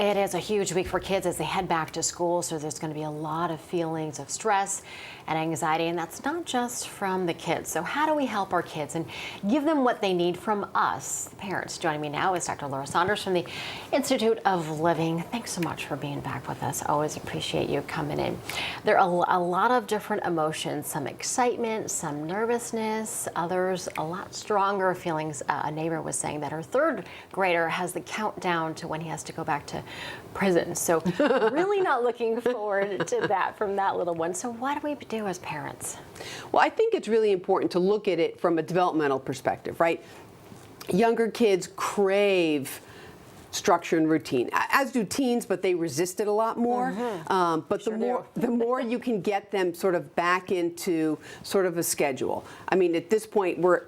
It is a huge week for kids as they head back to school, so there's going to be a lot of feelings of stress and anxiety, and that's not just from the kids. So how do we help our kids and give them what they need from us, the parents? Joining me now is Dr. Laura Saunders from the Institute of Living. Thanks so much for being back with us. Always appreciate you coming in. There are a lot of different emotions, some excitement, some nervousness, others a lot stronger feelings. A neighbor was saying that her third grader has the countdown to when he has to go back to prison. So really not looking forward to that from that little one. So what do we do as parents? Well, I think it's really important to look at it from a developmental perspective, right? Younger kids crave structure and routine, as do teens, but they resist it a lot more. But the more you can get them sort of back into sort of a schedule. I mean, at this point, we're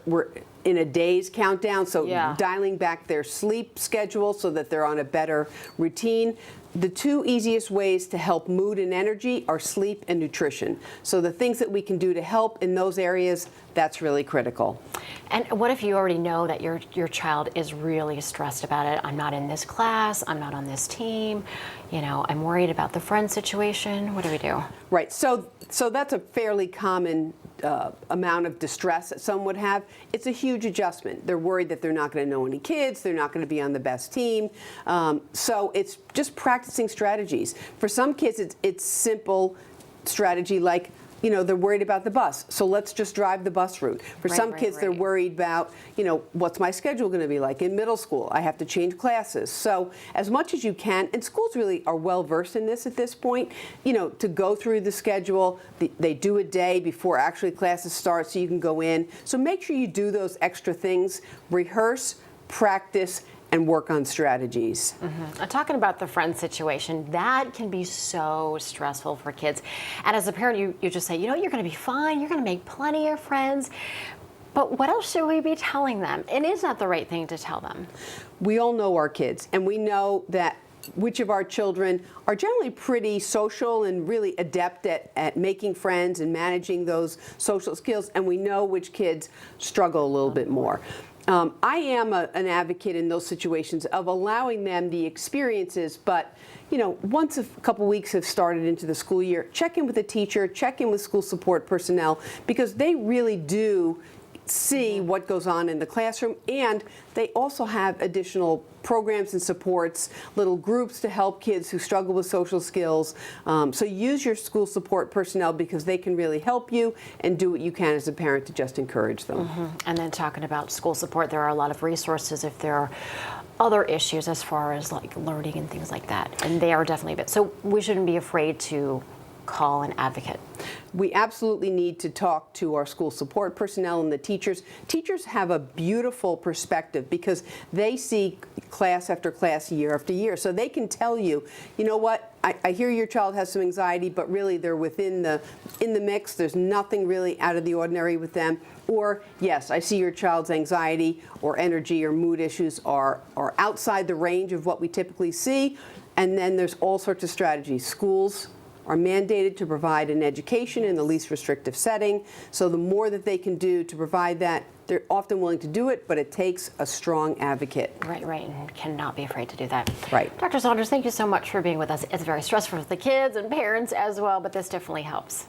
in a day's countdown, so dialing back their sleep schedule so that they're on a better routine. The two easiest ways to help mood and energy are sleep and nutrition. So the things that we can do to help in those areas, that's really critical. And what if you already know that your child is really stressed about it? I'm not in this class, I'm not on this team, you know, I'm worried about the friend situation. What do we do? Right, so that's a fairly common amount of distress that some would have. It's a huge adjustment. They're worried that they're not going to know any kids, they're not going to be on the best team. So it's just practicing strategies. For some kids, it's simple strategy like, you know, they're worried about the bus, so let's just drive the bus route. For some kids, they're worried about, you know, what's my schedule going to be like in middle school? I have to change classes. So as much as you can, and schools really are well versed in this at this point, you know, to go through the schedule. They do a day before actually classes start so you can go in. So make sure you do those extra things, rehearse, practice, and work on strategies. Talking about the friend situation, that can be so stressful for kids. And as a parent, you just say, you know, you're going to be fine, you're going to make plenty of friends. But what else should we be telling them? And is that the right thing to tell them? We all know our kids, and we know that which of our children are generally pretty social and really adept at making friends and managing those social skills, and we know which kids struggle a little bit more. I am an advocate in those situations of allowing them the experiences, but you know, once a couple weeks have started into the school year, check in with the teacher, check in with school support personnel, because they really do see what goes on in the classroom, and they also have additional programs and supports, little groups to help kids who struggle with social skills. So use your school support personnel because they can really help you, and do what you can as a parent to just encourage them. And then talking about school support, there are a lot of resources if there are other issues as far as like learning and things like that, and they are definitely a bit. So we shouldn't be afraid to call an advocate. We absolutely need to talk to our school support personnel and the teachers. Teachers have a beautiful perspective because they see class after class, year after year. So they can tell you, you know what, I hear your child has some anxiety, but really they're in the mix. There's nothing really out of the ordinary with them. Or, yes, I see your child's anxiety or energy or mood issues are outside the range of what we typically see. And then there's all sorts of strategies. Schools are mandated to provide an education in the least restrictive setting. So the more that they can do to provide that, they're often willing to do it, but it takes a strong advocate. Right, and cannot be afraid to do that. Right. Dr. Saunders, thank you so much for being with us. It's very stressful for the kids and parents as well, but this definitely helps.